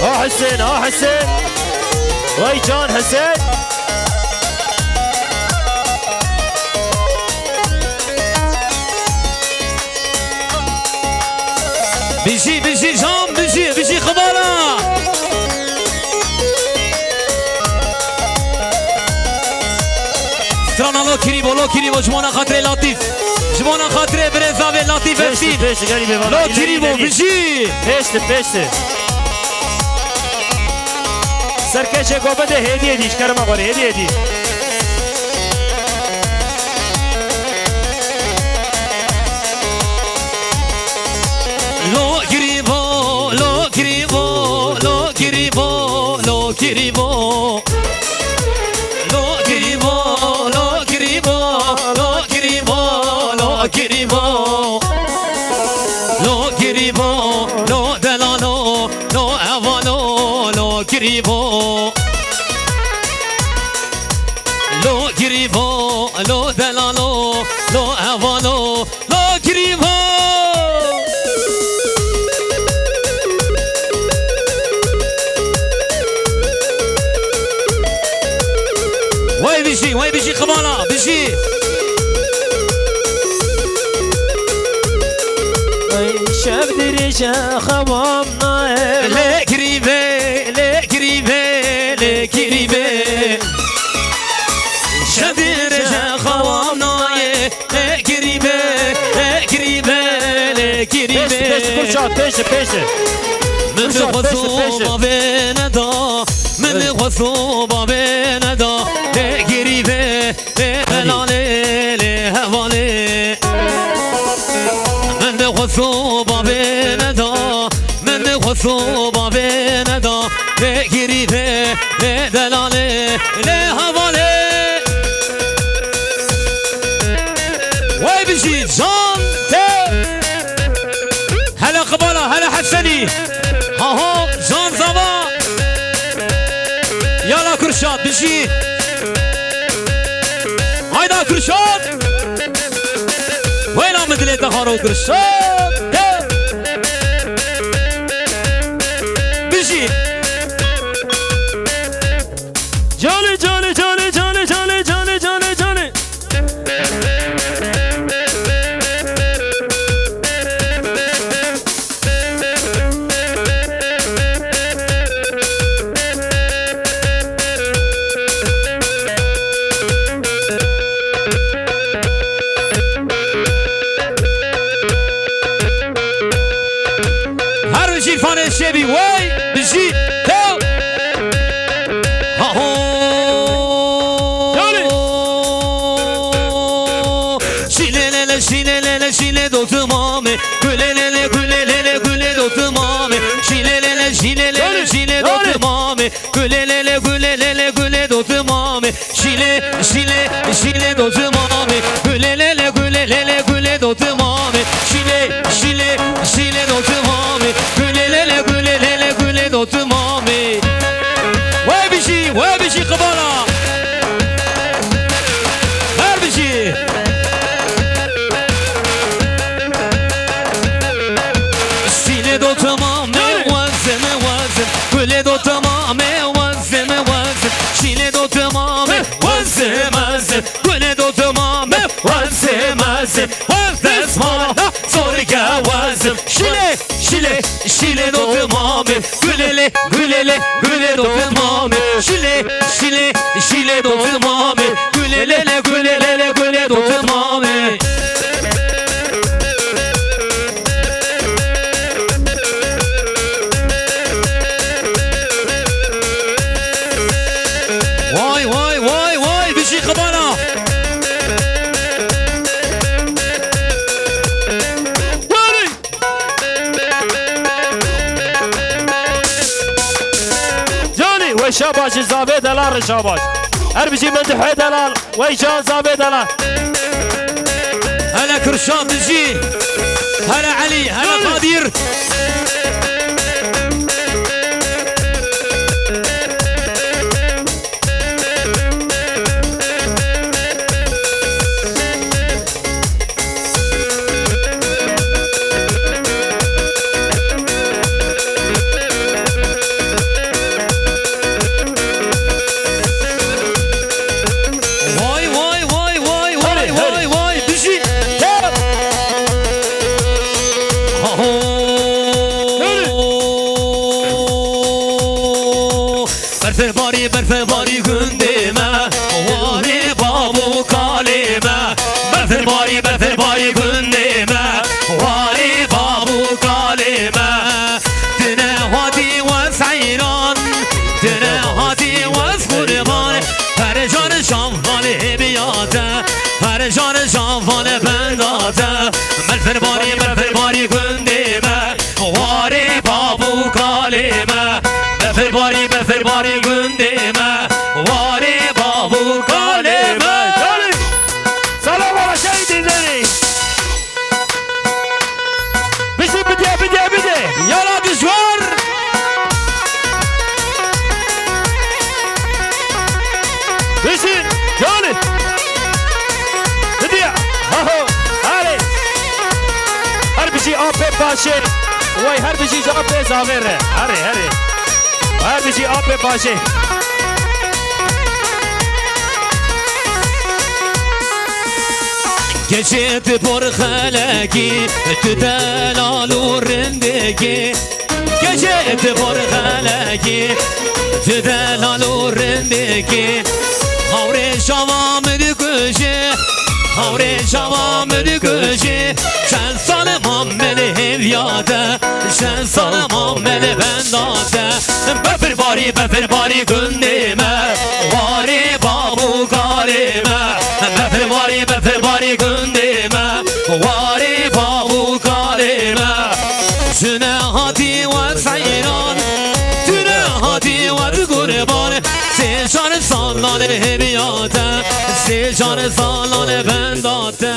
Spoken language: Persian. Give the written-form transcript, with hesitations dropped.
حسين حسين وي جان حسين بيجي جام بيجي خبارة ترانا لو كريبو جمونا خاطري لطيف جمونا خاطري بريزافي لطيف افسين لو كريبو بيجي بيشت سرکشه گوبده هدیه دیش کرم آقاره هدیه دی لو كريبو لو كريبو لو كريبو لو كريبو لو كريبو لو كريبو لو كريبو لو كريبو لو كريبو لو دلالو لو أفالو لو كريبو لو كريبو لو دلالو لو أفالو لو كريبو وای بیشی خمالا بیشی شب دریش خوام نایه لکریبه شب دریش خوام نایه لکریبه پیش من خصوبا بندا من خصوبا بندا لکریبه دلاله لهواله من خصوبا بندا من خصوبا بندا لکریبه دلاله لهواله وای بشید جان هلا قباله هلا حسني ها جان زبا يلا كرشات بشي هيدا كرشات وين عم تلي تخارو كرشات بشي جاني جاني جاني جاني جاني جاني جاني جاني الشبي واي بجي هاو هاو شيلة دوت مامي كلي دوت مامي شيلة دوت مامي كلي دوت مامي شيلة دوت مامي كلي دوت مامي شيلة دوت مامي كلي دوت مامي وای بشی قبالا هر بشی شیله دوت مامي وزن كلي دوت مامي وزن شیله دوت مامي وزن كلي دوت مامي وزن اسمع صورك وزن شيله دوت مامي كلي دوت مامي شيله دوت مامي كلي دوت مامي واي بشي خبانا جاني وي شاباش زابي دلال شاباش هر بشي من دحي دلال وي جان زابي دلال هلا كرشان بجي هلا علي هلا قادر برف باری گندمه واری بابو کالمه برف باری گندمه واری بابو کالمه دنه هادی و سیران دنه هادی و قربان هر جان شانفال بیاده هر جان شانفال بنداده برف باری گندمه واری بابو کالمه برف باری گندمه واری بابو کالمه سلام على شهيد زني بدي یالا دشوار بشين جولي بدي هاهو هاري هر بشي آبه باشه وای هر بشي جابه زاوره هاري هر بشي آبه باشه گشت پر خلقی تو دلال و رندگی گشت پر خلقی تو دلال و رندگی خور شوام دکشه خور شوام دکشه چند سال مامل هلیاده چند سال مامل بنداده بفر باری گندمه واری بابو کارمه بفر باری گندمه واری بابو کارمه تنه هاتی و سیران تنه هاتی و قربان سه جان سالان بیاده سه جان سالان بنداده